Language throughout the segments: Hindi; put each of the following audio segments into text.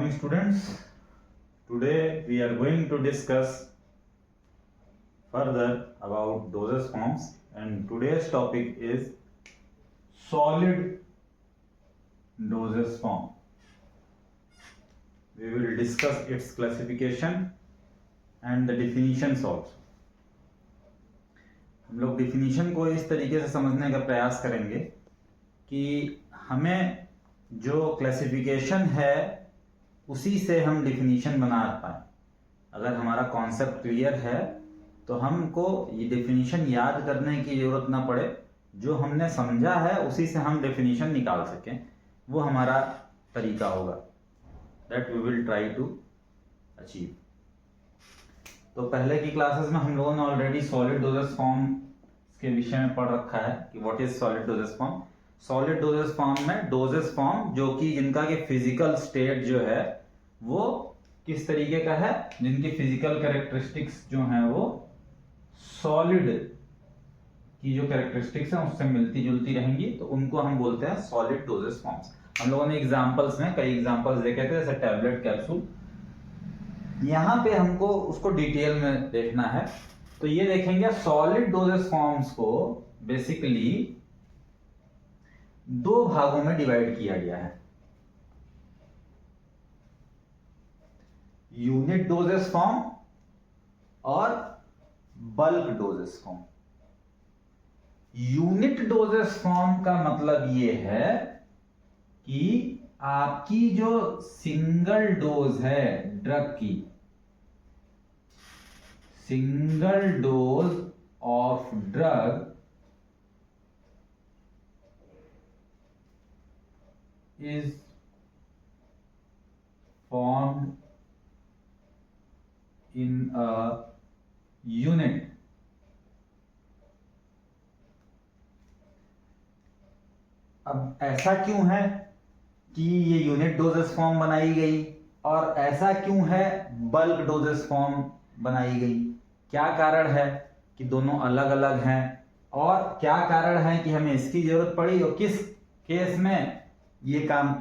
morning, students. Today we are going to discuss further about dosage forms, and today's topic is solid dosage form. We will discuss its classification and the definitions also. हम लोग डिफिनीशन को इस तरीके से समझने का प्रयास करेंगे कि हमें जो क्लासिफिकेशन है उसी से हम डिफिनीशन बना पाए। अगर हमारा कॉन्सेप्ट क्लियर है तो हमको ये डिफिनीशन याद करने की जरूरत ना पड़े, जो हमने समझा है उसी से हम डिफिनीशन निकाल सकें, वो हमारा तरीका होगा। That we will try to achieve. तो पहले की क्लासेस में हम लोगों ने ऑलरेडी सॉलिड डोजेज फॉर्म के विषय में पढ़ रखा है कि what is solid doses form. Solid doses form में डोजेज फॉर्म जो कि जिनका के फिजिकल स्टेट जो है वो किस तरीके का है, जिनकी फिजिकल कैरेक्टरिस्टिक्स जो हैं वो सॉलिड की जो कैरेक्टरिस्टिक्स हैं उससे मिलती जुलती रहेंगी, तो उनको हम बोलते हैं सॉलिड डोजेज फॉर्म्स। हम लोगों ने एग्जांपल्स में कई एग्जांपल्स देखे थे, जैसे टैबलेट, कैप्सूल। यहाँ पे हमको उसको डिटेल में देखना है, तो ये देखेंगे सॉलिड डोजेज फॉर्म्स को बेसिकली दो भागों में डिवाइड किया गया है। यूनिट डोजेज फॉर्म और bulk doses form. Unit doses form का मतलब ये है कि आपकी जो सिंगल डोज है ड्रग की, single dose of drug is formed in a unit अब ऐसा क्यों है कि ये यूनिट डोजेस फॉर्म बनाई गई और ऐसा क्यों है बल्क डोजेस फॉर्म बनाई गई? क्या कारण है कि दोनों अलग अलग हैं, और क्या कारण है कि हमें इसकी जरूरत पड़ी और किस केस में ये काम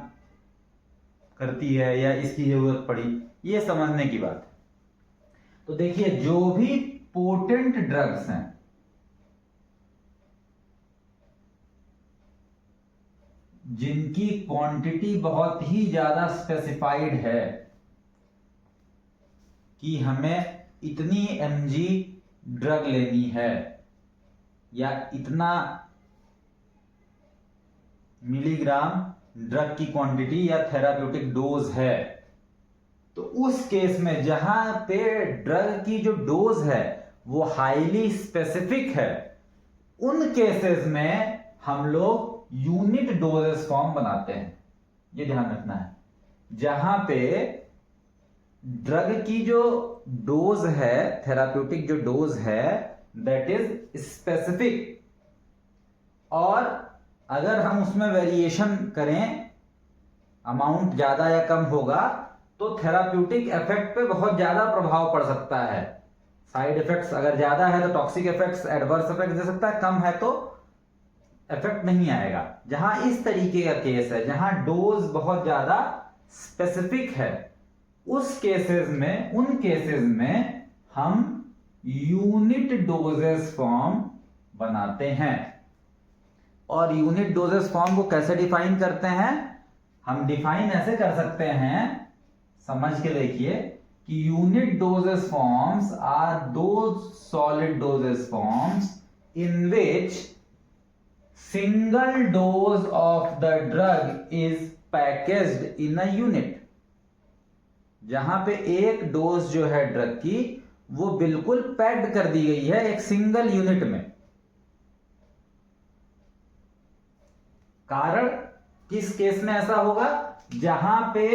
करती है या इसकी जरूरत पड़ी, ये समझने की बात है। तो देखिए, जो भी पोटेंट ड्रग्स हैं, जिनकी क्वांटिटी बहुत ही ज्यादा स्पेसिफाइड है कि हमें इतनी mg ड्रग लेनी है या इतना मिलीग्राम ड्रग की क्वांटिटी या थेराप्यूटिक डोज है, तो उस केस में जहां पे ड्रग की जो डोज है वो हाईली स्पेसिफिक है, उन केसेस में हम लोग यूनिट डोजेस फॉर्म बनाते हैं। ये ध्यान रखना है, जहां पे ड्रग की जो डोज है, थेराप्यूटिक जो डोज है, दैट इज स्पेसिफिक, और अगर हम उसमें वेरिएशन करें, अमाउंट ज्यादा या कम होगा, तो थेराप्यूटिक इफेक्ट पे बहुत ज्यादा प्रभाव पड़ सकता है। साइड इफेक्ट्स अगर ज्यादा है तो टॉक्सिक इफेक्ट्स, एडवर्स इफेक्ट दे सकता है, कम है तो इफेक्ट नहीं आएगा। जहां इस तरीके का केस है, जहां डोज बहुत ज्यादा स्पेसिफिक है, उस केसेस में, उन केसेस में हम यूनिट डोजेस फॉर्म बनाते हैं। और यूनिट डोजेस फॉर्म को कैसे डिफाइन करते हैं? हम डिफाइन ऐसे कर सकते हैं, समझ के देखिए, कि unit doses forms are those solid doses forms in which single dose of the drug is packaged in a unit. जहां पे एक डोज जो है ड्रग की वो बिल्कुल पैक्ड कर दी गई है एक सिंगल यूनिट में। कारण किस केस में ऐसा होगा? जहां पे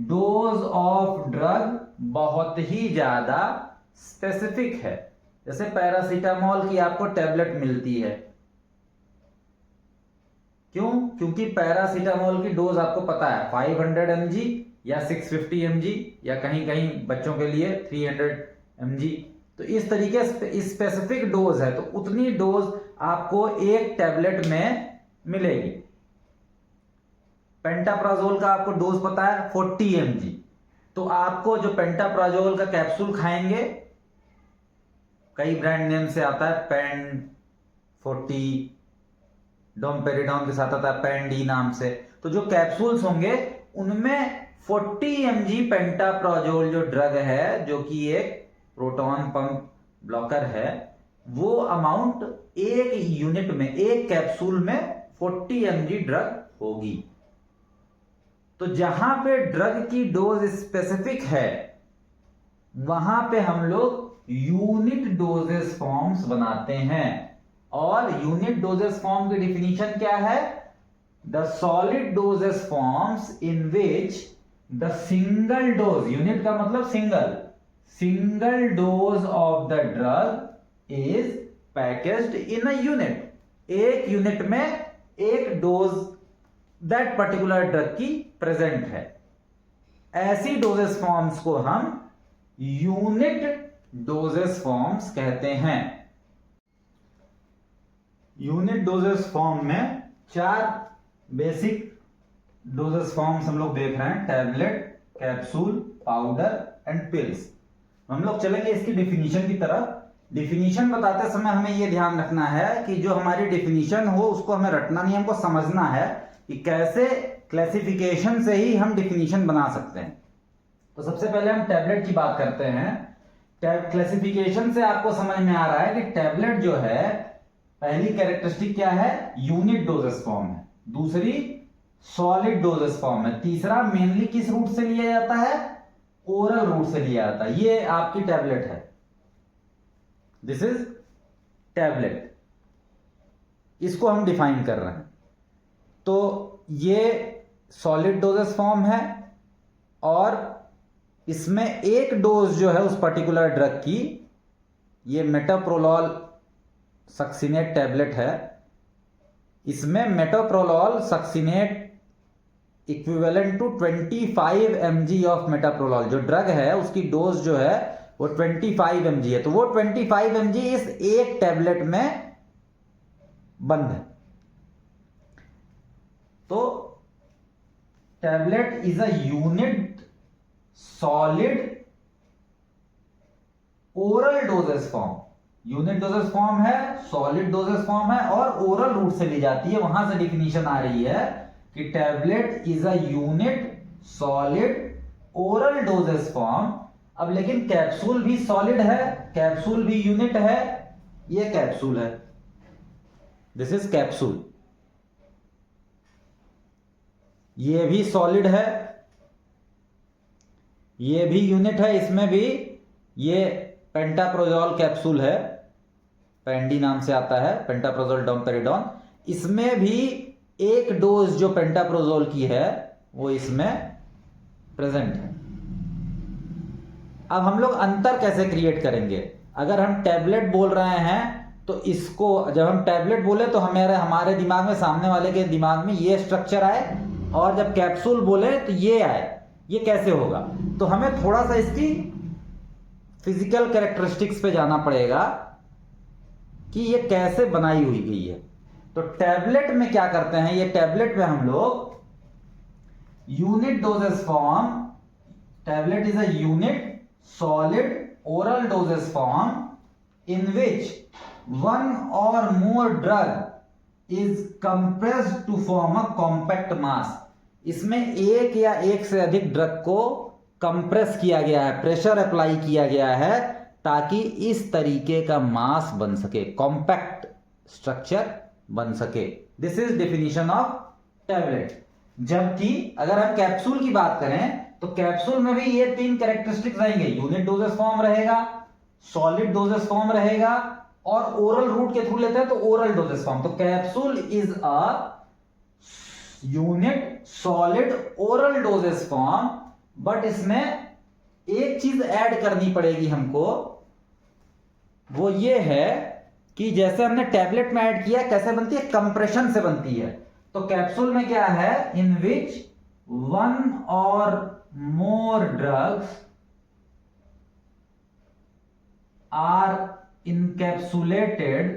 डोज ऑफ ड्रग बहुत ही ज्यादा स्पेसिफिक है। जैसे पैरासीटामोल की आपको टैबलेट मिलती है, क्यों? क्योंकि पैरासीटामोल की डोज आपको पता है 500 mg या 650 mg या कहीं कहीं बच्चों के लिए 300 mg। तो इस तरीके से स्पेसिफिक डोज है, तो उतनी डोज आपको एक टैबलेट में मिलेगी। पेंटाप्राजोल का आपको डोज पता है 40 mg। तो आपको जो पेंटाप्राजोल का कैप्सूल खाएंगे, कई ब्रांड नेम से आता है, पेन 40, डोमपेरिडॉन के साथ आता है पेन डी नाम से। तो जो कैप्सूल्स होंगे उनमें 40 mg पेंटाप्राजोल जो ड्रग है, जो कि एक प्रोटॉन पंप ब्लॉकर है, वो अमाउंट एक यूनिट में, एक कैप्सूल में 40 mg ड्रग होगी। तो जहां पे ड्रग की डोज स्पेसिफिक है वहां पे हम लोग यूनिट डोजेस फॉर्म्स बनाते हैं। और यूनिट डोजेस फॉर्म की डिफिनीशन क्या है? The solid doses forms in which the single dose, unit का मतलब single dose of the drug is packaged in a unit. एक यूनिट में एक डोज दैट पर्टिकुलर ड्रग की प्रेजेंट है। ऐसी डोजेस फॉर्म्स को हम यूनिट डोजेस फॉर्म्स कहते हैं। यूनिट डोजेस फॉर्म में 4 बेसिक डोजेस फॉर्म्स हम लोग देख रहे हैं, tablet, capsule, powder and pills. हम लोग चलेंगे इसकी डिफिनीशन की तरफ। डिफिनीशन बताते समय हमें यह ध्यान रखना है कि जो हमारी डिफिनीशन हो उसको हमें रटना नहीं, हमको समझना है कि कैसे क्लासिफिकेशन से ही हम डिफिनीशन बना सकते हैं। तो सबसे पहले हम टैबलेट की बात करते हैं। क्लासिफिकेशन से आपको समझ में आ रहा है कि टैबलेट जो है, पहली कैरेक्टरिस्टिक क्या है? यूनिट डोजेस फॉर्म है। दूसरी सॉलिड डोजेस फॉर्म है। तीसरा मेनली किस रूट से लिया जाता है? ओरल रूट से लिया जाता है। ये आपकी टैबलेट है, दिस इज टैबलेट। इसको हम डिफाइन कर रहे हैं। तो ये सॉलिड डोजेस फॉर्म है और इसमें एक डोज जो है उस पर्टिकुलर ड्रग की, ये मेटोप्रोलॉल सक्सिनेट टैबलेट है। इसमें metoprolol succinate equivalent to 25 mg of metoprolol, जो ड्रग है उसकी डोज जो है वो 25 mg है। तो वो 25 mg इस एक टैबलेट में बंद है। तो tablet is a unit solid oral doses form. Unit doses form है, सॉलिड डोजेस फॉर्म है और ओरल रूट से ली जाती है। वहां से डिफिनीशन आ रही है कि tablet is a unit solid oral doses form. अब लेकिन कैप्सूल भी सॉलिड है, कैप्सूल भी यूनिट है। ये कैप्सूल है, दिस इज कैप्सूल। ये भी सॉलिड है, ये भी यूनिट है। इसमें भी ये पेंटाप्रोजोल कैप्सूल है, पेंडी नाम से आता है, पेंटाप्रोजोल डोमपेरिडॉन। इसमें भी एक डोज जो पेंटाप्रोजोल की है वो इसमें प्रेजेंट है। अब हम लोग अंतर कैसे क्रिएट करेंगे? अगर हम टैबलेट बोल रहे हैं तो इसको, जब हम टैबलेट बोले तो हमारे दिमाग में, सामने वाले के दिमाग में ये स्ट्रक्चर आए, और जब कैप्सूल बोले तो ये आए। ये कैसे होगा? तो हमें थोड़ा सा इसकी फिजिकल कैरेक्टरिस्टिक्स पे जाना पड़ेगा कि ये कैसे बनाई हुई गई है। तो टैबलेट में क्या करते हैं? ये टैबलेट में हम लोग unit doses form, tablet is a unit solid oral doses form in which one or more drug is compressed to form a compact mass। इसमें एक या एक से अधिक ड्रग को कंप्रेस किया गया है, प्रेशर अप्लाई किया गया है, ताकि इस तरीके का मास बन सके, कॉम्पैक्ट स्ट्रक्चर बन सके। This is definition of tablet. जबकि अगर हम कैप्सूल की बात करें तो कैप्सूल में भी ये 3 कैरेक्टरिस्टिक्स रहेंगे। यूनिट डोजेस फॉर्म रहेगा, सॉलिड डोजेस फॉर्म रहेगा, और ओरल रूट के थ्रू लेते हैं तो ओरल डोजेस फॉर्म। तो capsule is a unit solid oral doses form. But इसमें एक चीज ऐड करनी पड़ेगी हमको, वो ये है कि जैसे हमने टैबलेट में ऐड किया, कैसे बनती है? कंप्रेशन से बनती है। तो कैप्सूल में क्या है? इन विच वन और more drugs are encapsulated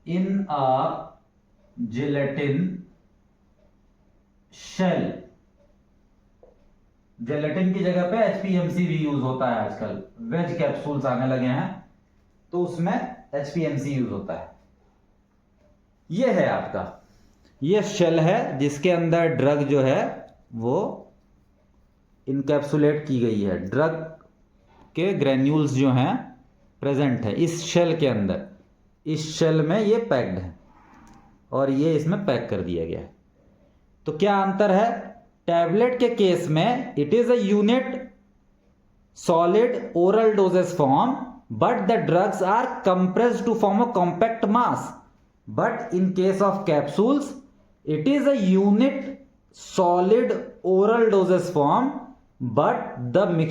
in a gelatin shell. Gelatin की जगह पे HPMC भी यूज होता है आजकल, वेज कैप्सूल्स आने लगे हैं तो उसमें HPMC यूज होता है। ये है आपका, ये शेल है जिसके अंदर ड्रग जो है वो इनकैप्सुलेट की गई है, ड्रग के ग्रेन्यूल्स जो हैं प्रेजेंट है इस शेल के अंदर। इस शेल में ये पैक्ड है और ये इसमें पैक कर दिया गया है। तो क्या अंतर है? टैबलेट के केस में it is a unit solid oral doses form, but the drugs are compressed to form a compact mass. But in case of capsules it is a unit solid oral doses form, but the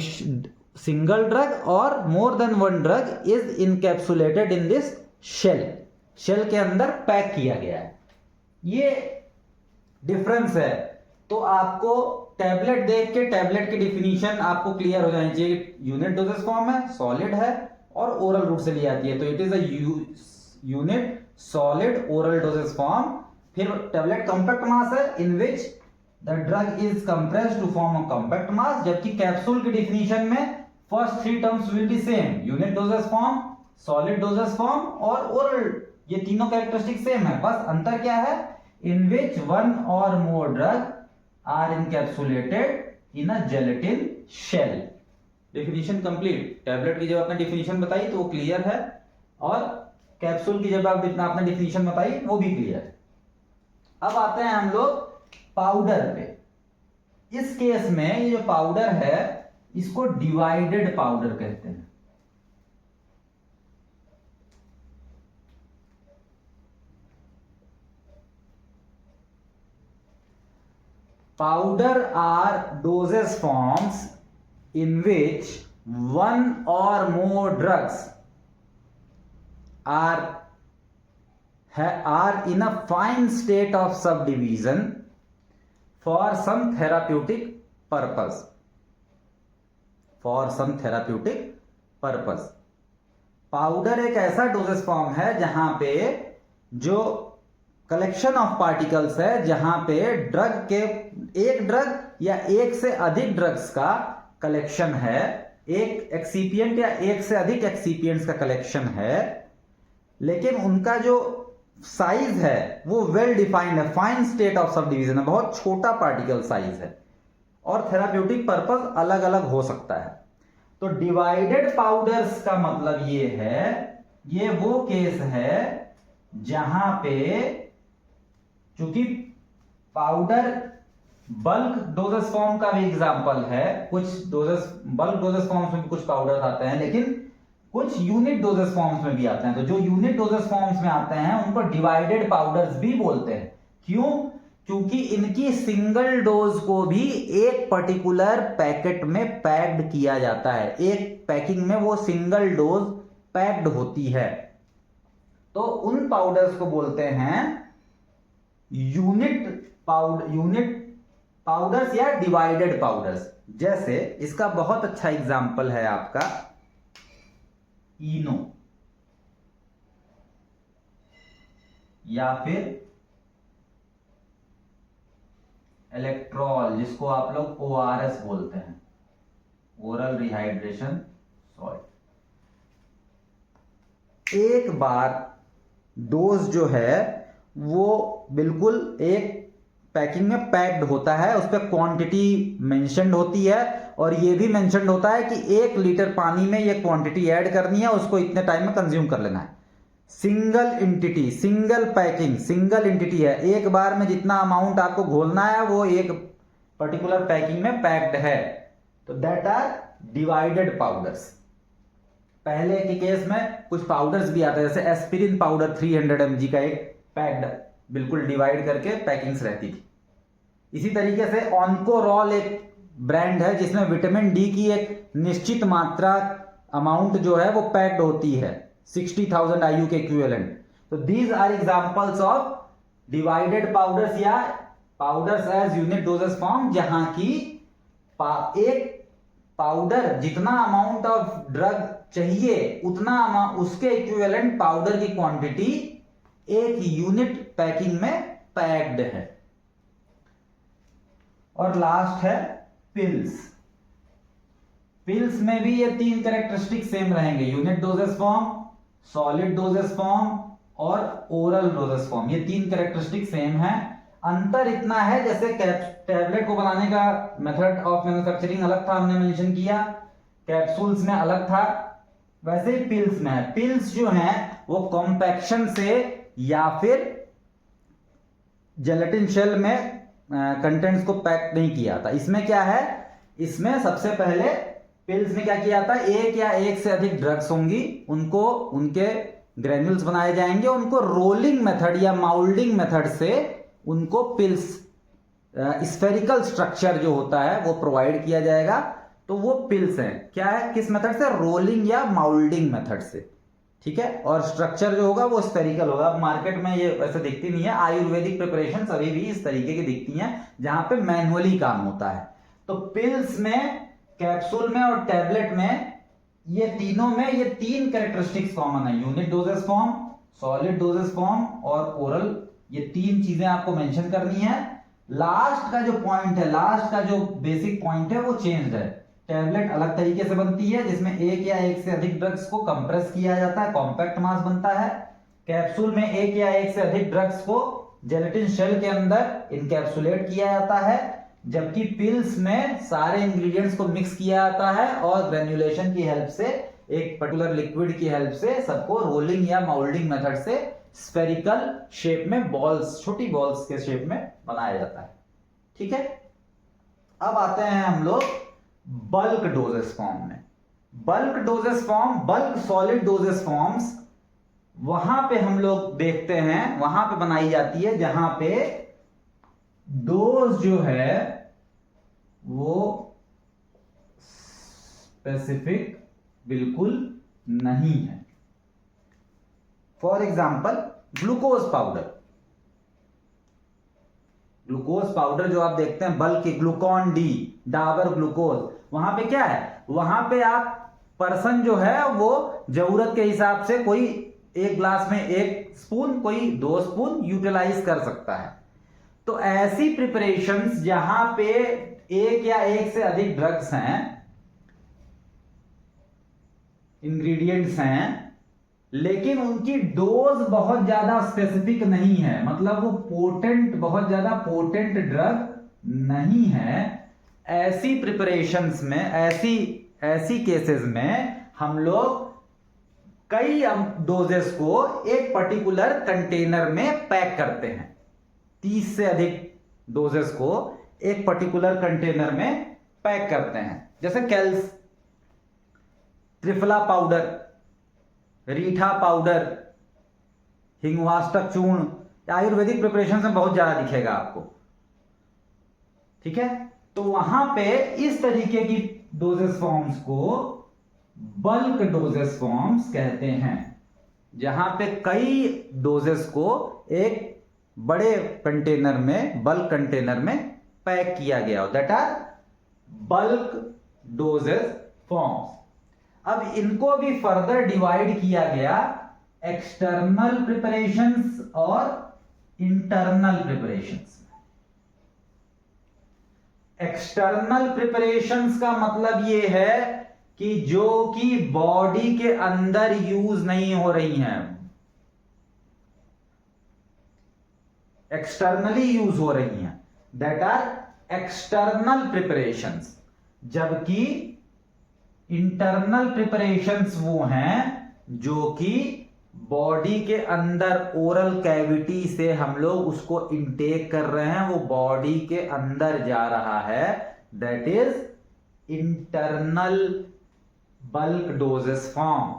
single drug और more than one drug is encapsulated in this shell. Shell के अंदर पैक किया गया है। ये डिफरेंस है। तो आपको टैबलेट देख के टैबलेट की डिफिनीशन आपको क्लियर हो जानी चाहिए। यूनिट डोजेस फॉर्म है, सॉलिड है और ओरल रूट से ली जाती है, तो it is a unit solid oral doses form. फिर टैबलेट कॉम्पैक्ट मास है in which the drug is compressed to form a compact mass. जबकि कैप्सूल की डिफिनीशन में first three terms will be same, unit doses form, solid doses form और ओरल। ये तीनों कैरेक्टरिस्टिक सेम है, बस अंतर क्या है? इन विच वन और more drug are encapsulated in a gelatin shell. Definition complete. Tablet की जब आपने डिफिनीशन बताई तो वो क्लियर है, और कैप्सूल की जब आपने डिफिनीशन बताई वो भी क्लियर है। अब आते हैं हम लोग पाउडर पे। इस केस में ये जो पाउडर है इसको डिवाइडेड पाउडर कहते हैं। Powder are dosage forms in which one or more drugs are in a fine state of subdivision for some therapeutic purpose. Powder एक ऐसा डोजेज फॉर्म है जहां पे जो कलेक्शन ऑफ पार्टिकल्स है, जहां पे ड्रग के एक ड्रग या एक से अधिक ड्रग्स का कलेक्शन है, एक एक्सीपिएंट या एक से अधिक एक्सीपिएंट्स का कलेक्शन है, लेकिन उनका जो साइज है वो वेल डिफाइंड है, fine state of sub division है, बहुत छोटा पार्टिकल साइज है, और थेराप्यूटिक पर्पस अलग अलग हो सकता है। तो डिवाइडेड पाउडर्स का मतलब ये है, ये वो केस है जहां पे चूंकि पाउडर बल्क डोजेस फॉर्म का भी एग्जांपल है, कुछ डोजेस बल्क डोजेस फॉर्म्स में भी कुछ पाउडर आते हैं, लेकिन कुछ यूनिट डोजेस फॉर्म्स में भी आते हैं। तो जो यूनिट डोजेस फॉर्म्स में आते हैं उनको डिवाइडेड पाउडर्स भी बोलते हैं। क्यों? क्योंकि इनकी सिंगल डोज को भी एक पर्टिकुलर पैकेट में पैक्ड किया जाता है, एक पैकिंग में वो सिंगल डोज पैक्ड होती है। तो उन पाउडर्स को बोलते हैं यूनिट पाउडर्स या डिवाइडेड पाउडर्स। जैसे इसका बहुत अच्छा एग्जांपल है आपका इनो, या फिर इलेक्ट्रॉल, जिसको आप लोग ORS बोलते हैं, ओरल रिहाइड्रेशन सॉल्ट। एक बार डोज जो है वो बिल्कुल एक पैकिंग में पैक्ड होता है, उस पर क्वांटिटी मेंशन्ड होती है, और ये भी मेंशन्ड होता है कि 1 लीटर पानी में ये क्वांटिटी ऐड करनी है, उसको इतने टाइम में कंज्यूम कर लेना है। Single entity, single packing, single entity है, एक बार में जितना अमाउंट आपको घोलना है वो एक पर्टिकुलर पैकिंग में पैक्ड है। तो दैट आर डिवाइडेड पाउडर्स। पहले के केस में कुछ पाउडर्स भी आते हैं, जैसे एस्पिरिन पाउडर 300 mg का एक पैक्ड बिल्कुल डिवाइड करके पैकिंग्स रहती थी। इसी तरीके से ऑन्कोरॉल एक ब्रांड है जिसमें विटामिन डी की एक निश्चित मात्रा अमाउंट जो है वो पैक्ड होती है, 60,000 IU के इक्विवेलेंट। तो these are examples of divided powders या powders as unit doses form, जहां की एक पाउडर जितना अमाउंट ऑफ ड्रग चाहिए उतना उसके इक्विवेलेंट पाउडर की क्वांटिटी एक यूनिट पैकिंग में पैक्ड है। और लास्ट है पिल्स। पिल्स में भी ये तीन कैरेक्टरिस्टिक सेम रहेंगे, unit doses form, solid doses form और ओरल डोजेस फॉर्म। ये तीन कैरेक्टरिस्टिक सेम है। अंतर इतना है जैसे टैबलेट को बनाने का मेथड ऑफ मैन्युफैक्चरिंग अलग था, हमने मेंशन किया, कैप्सूल्स में अलग था, वैसे ही पिल्स में है। पिल्स जो हैं वो कॉम्पैक्शन से या फिर जेलेटिन शेल में कंटेंट्स को पैक नहीं किया था। इसमें क्या है, इसमें सबसे पहले पिल्स में क्या किया था, एक या एक से अधिक ड्रग्स होंगी, उनको उनके ग्रेन्यूल्स बनाए जाएंगे, उनको रोलिंग मेथड या माउल्डिंग मेथड से उनको पिल्स स्फेरिकल स्ट्रक्चर जो होता है वो प्रोवाइड किया जाएगा। तो वो पिल्स हैं, क्या है, किस मेथड से, रोलिंग या माउल्डिंग मेथड से, ठीक है। और स्ट्रक्चर जो होगा वो स्फेरिकल होगा। मार्केट में ये वैसे दिखती नहीं है, आयुर्वेदिक प्रिपरेशन अभी भी इस तरीके की दिखती हैं जहां पे मैनुअली काम होता है। तो पिल्स में, कैप्सूल में और टैबलेट में, ये तीनों में ये तीन कैरेक्टरिस्टिक्स कॉमन है, unit doses form, solid doses form और ओरल। ये तीन चीजें आपको मेंशन करनी है। लास्ट का जो पॉइंट है, लास्ट का जो बेसिक पॉइंट है वो चेंज है। टैबलेट अलग तरीके से बनती है जिसमें एक या एक से अधिक ड्रग्स को कंप्रेस किया जाता है, कॉम्पैक्ट मास बनता है। कैप्सूल में एक या एक से अधिक ड्रग्स को जेलेटिन शेल के अंदर इनकैप्सुलेट किया जाता है, जबकि पिल्स में सारे इंग्रेडिएंट्स को मिक्स किया जाता है और ग्रेन्युलेशन की हेल्प से, एक पर्टिकुलर लिक्विड की हेल्प से सबको रोलिंग या माउल्डिंग मेथड से स्फेरिकल शेप में बॉल्स, छोटी बॉल्स के शेप में बनाया जाता है, ठीक है। अब आते हैं हम लोग बल्क डोजेस फॉर्म में। Bulk doses form, bulk solid doses forms, वहां पे हम लोग देखते हैं, वहां पे बनाई जाती है जहां पे डोज जो है वो स्पेसिफिक बिल्कुल नहीं है। For example glucose powder. Glucose powder जो आप देखते हैं बल्क के, ग्लूकॉन डी, डाबर ग्लूकोज, वहां पे क्या है, वहां पे आप पर्सन जो है वो जरूरत के हिसाब से कोई एक ग्लास में 1 स्पून, कोई 2 स्पून यूटिलाइज कर सकता है। तो ऐसी प्रिपरेशंस जहां पे एक या एक से अधिक ड्रग्स हैं, इंग्रेडिएंट्स हैं, लेकिन उनकी डोज बहुत ज्यादा स्पेसिफिक नहीं है, मतलब वो पोटेंट, बहुत ज्यादा पोटेंट ड्रग नहीं है, ऐसी प्रिपरेशंस में, ऐसी केसेस में हम लोग कई डोजेस को एक पर्टिकुलर कंटेनर में पैक करते हैं। 30 से अधिक डोजेस को एक पर्टिकुलर कंटेनर में पैक करते हैं, जैसे कैल्स, त्रिफला पाउडर, रीठा पाउडर, हिंगवाष्टक चूर्ण, आयुर्वेदिक प्रिपरेशन में बहुत ज्यादा दिखेगा आपको, ठीक है। तो वहां पे इस तरीके की डोजेस फॉर्म्स को बल्क डोजेस फॉर्म्स कहते हैं, जहां पे कई डोजेस को एक बड़े कंटेनर में, बल्क कंटेनर में पैक किया गया हो, that are bulk doses forms. अब इनको भी फर्दर डिवाइड किया गया एक्सटर्नल प्रिपरेशंस और इंटरनल प्रिपरेशंस। एक्सटर्नल प्रिपरेशंस का मतलब यह है कि जो कि बॉडी के अंदर यूज नहीं हो रही हैं, एक्सटर्नली यूज हो रही हैं, दैट आर एक्सटर्नल प्रिपरेशंस। जबकि इंटरनल प्रिपरेशंस वो हैं जो कि बॉडी के अंदर ओरल कैविटी से हम लोग उसको इंटेक कर रहे हैं, वो बॉडी के अंदर जा रहा है, that is internal bulk doses form.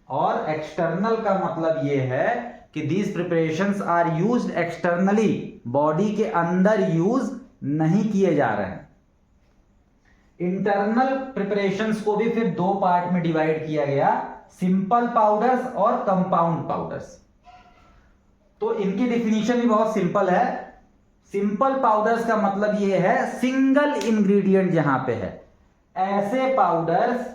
और एक्सटर्नल का मतलब यह है कि these preparations are used externally, body के अंदर यूज नहीं किए जा रहे हैं। इंटरनल प्रिपरेशंस को भी फिर 2 पार्ट में डिवाइड किया गया, सिंपल पाउडर्स और कंपाउंड पाउडर्स। तो इनकी डिफिनीशन भी बहुत सिंपल है। सिंपल पाउडर्स का मतलब यह है सिंगल इंग्रेडिएंट जहां पे है, ऐसे पाउडर्स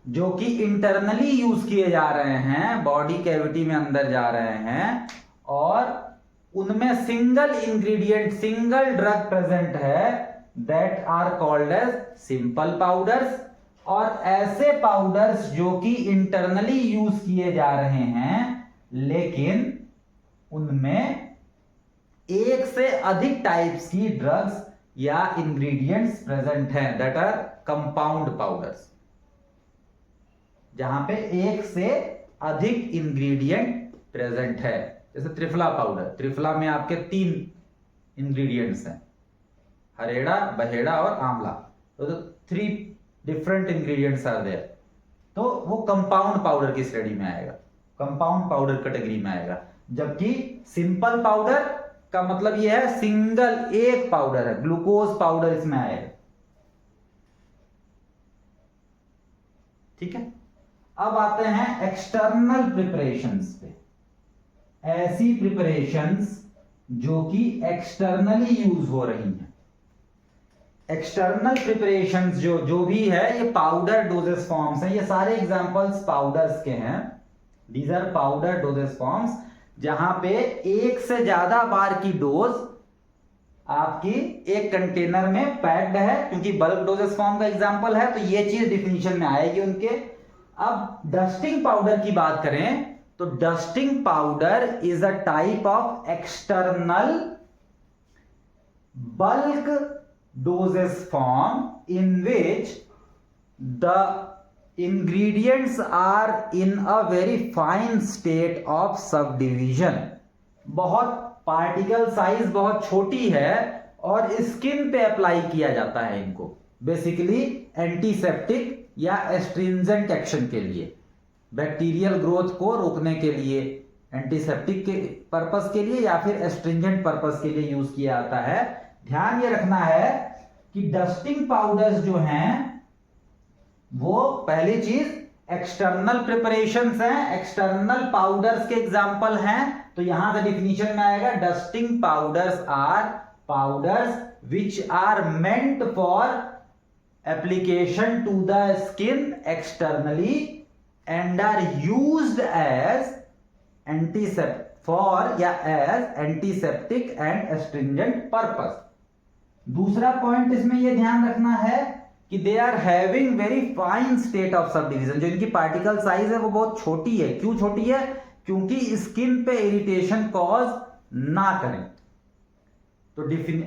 जो कि इंटरनली यूज किए जा रहे हैं, बॉडी कैविटी में अंदर जा रहे हैं और उनमें single ingredient, single drug present है, that are called as simple powders. और ऐसे पाउडर्स जो कि इंटरनली यूज किए जा रहे हैं लेकिन उनमें एक से अधिक टाइप्स की ड्रग्स या इंग्रेडिएंट्स प्रेजेंट हैं, दैट आर कंपाउंड पाउडर्स। जहां पे एक से अधिक इंग्रेडिएंट प्रेजेंट है, जैसे त्रिफला पाउडर, त्रिफला में आपके 3 इंग्रेडिएंट्स हैं, हरेड़ा, बहेड़ा और आंवला। तो 3 डिफरेंट इंग्रेडिएंट्स आर देयर, तो वो कंपाउंड पाउडर की श्रेणी में आएगा, कंपाउंड पाउडर कैटेगरी में आएगा। जबकि सिंपल पाउडर का मतलब यह है सिंगल एक पाउडर है, ग्लूकोज पाउडर इसमें आएगा। ठीक है, अब आते हैं एक्सटर्नल प्रिपरेशंस पे। ऐसी प्रिपरेशंस जो कि एक्सटर्नली यूज हो रही हैं। एक्सटर्नल प्रिपरेशंस जो भी है ये पाउडर डोजेस फॉर्म्स हैं, ये सारे एग्जांपल्स पाउडर्स के हैं। These are powder doses forms, जहां पे एक से ज्यादा बार की डोज आपकी एक कंटेनर में पैक्ड है, क्योंकि बल्क डोजेस फॉर्म का एग्जांपल है, तो ये चीज डिफिनीशन में आएगी उनके। अब डस्टिंग पाउडर की बात करें तो dusting powder is a type of external bulk doses form in which the ingredients are in a very fine state of subdivision। बहुत पार्टिकल साइज बहुत छोटी है और स्किन पे अप्लाई किया जाता है इनको, बेसिकली एंटीसेप्टिक या एस्ट्रिंजेंट एक्शन के लिए, बैक्टीरियल ग्रोथ को रोकने के लिए, एंटीसेप्टिक के पर्पस के लिए या फिर एस्ट्रिंजेंट पर्पस के लिए यूज किया जाता है। ध्यान ये रखना है कि डस्टिंग पाउडर्स जो हैं वो पहली चीज एक्सटर्नल प्रिपरेशंस हैं, एक्सटर्नल पाउडर्स के एग्जांपल हैं। तो यहां से डिफिनीशन में आएगा dusting powders are powders which are meant for application to the skin externally and are used as antiseptic for या as antiseptic and astringent purpose. दूसरा पॉइंट इसमें यह ध्यान रखना है कि they are having very fine state of subdivision, जो इनकी पार्टिकल साइज है वो बहुत छोटी है। क्यों छोटी है? क्योंकि स्किन पे इरिटेशन कॉज ना करें। तो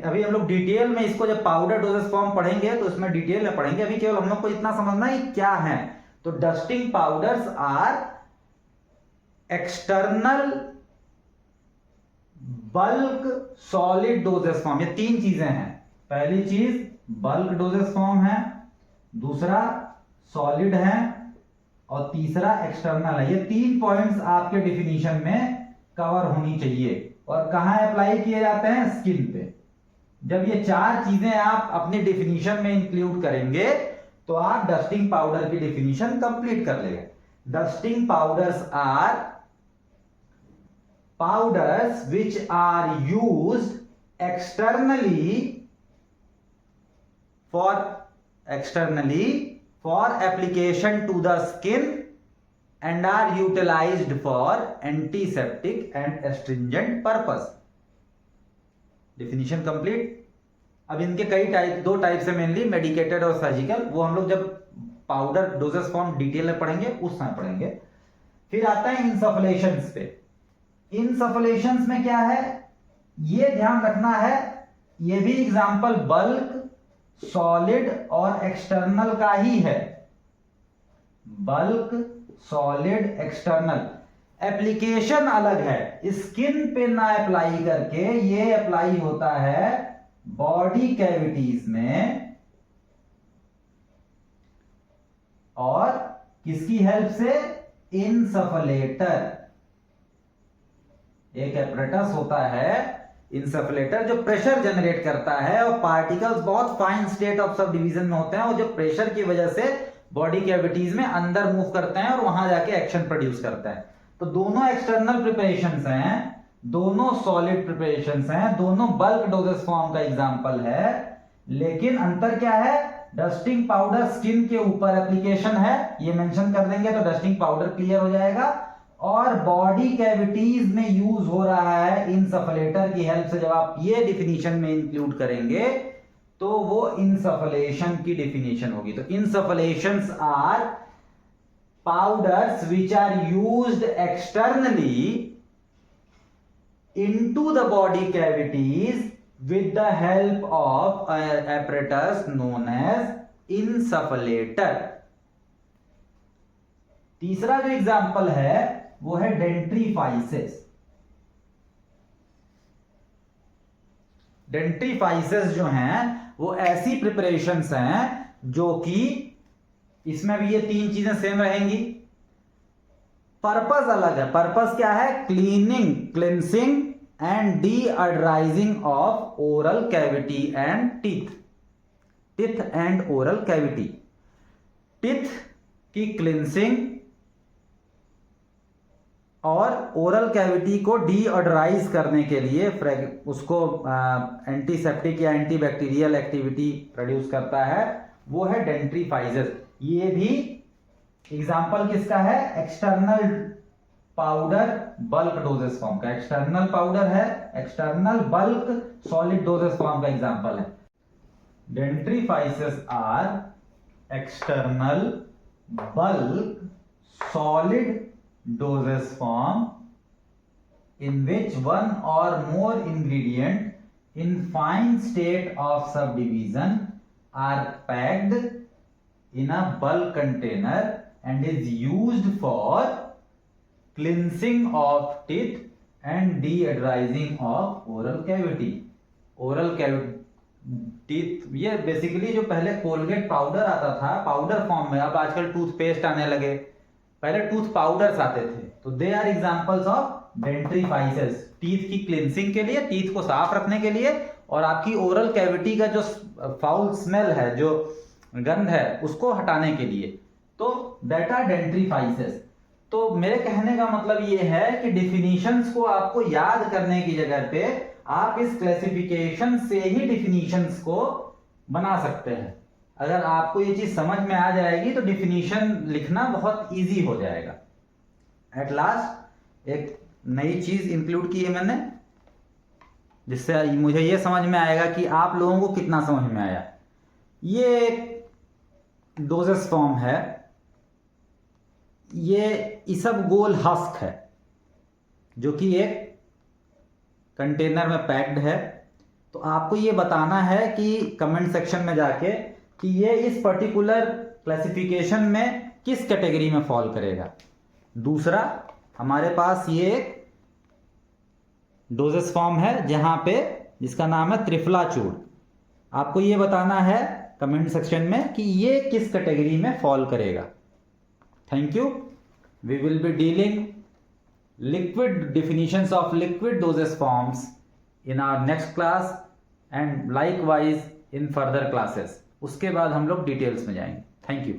अभी हम लोग डिटेल में इसको जब पाउडर डोजेस फॉर्म पढ़ेंगे तो इसमें डिटेल में पढ़ेंगे, अभी केवल हम लोग को इतना समझना है क्या है। तो dusting powders are external bulk solid doses form. ये 3 चीजें हैं। पहली चीज बल्क डोजेस फॉर्म है, दूसरा सॉलिड है और तीसरा एक्सटर्नल है। ये 3 पॉइंट्स आपके डिफिनीशन में कवर होनी चाहिए। और कहां अप्लाई किए जाते हैं? स्किन पे। जब ये 4 चीजें आप अपने डिफिनीशन में इंक्लूड करेंगे तो आप डस्टिंग पाउडर की डिफिनीशन कंप्लीट कर लेंगे। Dusting powders are powders which are used externally for application to the skin and are utilized for antiseptic and astringent purpose। definition complete। अब इनके कई 2 टाइप से मेनली, मेडिकेटेड और सर्जिकल, वो हम लोग जब पाउडर डोजेस फॉर्म डिटेल में पढ़ेंगे उस समय पढ़ेंगे। फिर आता है इंसफलेशंस पे। इंसफलेशंस में क्या है ये ध्यान रखना है, ये भी एग्जांपल बल्क, सॉलिड और एक्सटर्नल का ही है। Bulk, solid, external. एप्लीकेशन अलग है, स्किन पे ना अप्लाई करके ये अप्लाई होता है बॉडी कैविटीज में, और किसकी हेल्प से? इंसफलेटर। एक एपरेटस होता है इंसफलेटर जो प्रेशर जनरेट करता है, और पार्टिकल्स बहुत fine state of sub division में होते हैं, और जो प्रेशर की वजह से बॉडी कैविटीज में अंदर मूव करते हैं और वहां जाके एक्शन प्रोड्यूस करता है। तो दोनों एक्सटर्नल प्रिपरेशंस हैं, दोनों सॉलिड प्रिपरेशंस हैं, दोनों बल्क डोजेस फॉर्म का एग्जांपल है। लेकिन अंतर क्या है? डस्टिंग पाउडर स्किन के ऊपर एप्लीकेशन है, ये मेंशन कर देंगे तो डस्टिंग पाउडर क्लियर हो जाएगा। और बॉडी कैविटीज में यूज हो रहा है इंसफलेटर की हेल्प से। जब आप ये डिफिनीशन में इंक्लूड करेंगे तो वो इंसफलेशन की डिफिनीशन होगी। तो insufflations are powders which are used externally into the body cavities with the help of apparatus known as insufflator। तीसरा जो एग्जाम्पल है वो है डेंट्रीफाइसिस। डेंट्रीफाइसिस जो हैं वो ऐसी प्रिपरेशंस हैं जो कि इसमें भी ये तीन चीजें सेम रहेंगी। पर्पस अलग है। पर्पस क्या है? Cleaning, cleansing and deodorizing of oral cavity and teeth and oral cavity. Teeth की क्लिनसिंग और ओरल कैविटी को डीअडराइज करने के लिए उसको एंटीसेप्टिक या एंटीबैक्टीरियल एक्टिविटी प्रोड्यूस करता है, वो है डेंट्रीफाइसिस। ये भी एग्जाम्पल किसका है? External powder bulk doses form का। एक्सटर्नल पाउडर है, external bulk solid doses form का एग्जांपल है। Dentifrices are external bulk solid doses form in which one or more ingredient in fine state of subdivision are packed in a bulk container and is used for cleansing of teeth and deodorizing of oral cavity। oral teeth, ये बेसिकली जो पहले कोलगेट पाउडर आता था पाउडर फॉर्म में, अब आजकल टूथपेस्ट आने लगे, पहले टूथ पाउडर्स आते थे, तो they are examples of dentifrices. Teeth की क्लिनसिंग के लिए, टीथ को साफ रखने के लिए, और आपकी ओरल कैविटी का जो फाउल स्मेल है, जो गंध है, उसको हटाने के लिए। तो दैट आर डेंट्रीफाइसिस। तो मेरे कहने का मतलब ये है कि डिफिनीशंस को आपको याद करने की जगह पे आप इस क्लासिफिकेशन से ही डिफिनीशंस को बना सकते हैं। अगर आपको ये चीज समझ में आ जाएगी तो डिफिनीशन लिखना बहुत इजी हो जाएगा। एट लास्ट एक नई चीज इंक्लूड की है मैंने, जिससे मुझे ये समझ में आएगा कि आप लोगों को कितना समझ में आया। ये डोजेस फॉर्म है, ये इसबगोल हस्क है जो कि एक कंटेनर में पैक्ड है। तो आपको ये बताना है कि कमेंट सेक्शन में जाके कि ये इस पर्टिकुलर क्लासिफिकेशन में किस कैटेगरी में फॉल करेगा। दूसरा, हमारे पास ये एक डोजेस फॉर्म है जहां पे, जिसका नाम है त्रिफलाचूर। आपको ये बताना है कमेंट सेक्शन में कि ये किस कैटेगरी में फॉल करेगा। Thank you. We will be dealing liquid definitions of liquid dosage forms in our next class and likewise in further classes. उसके बाद हम लोग डिटेल्स में जाएंगे। Thank you.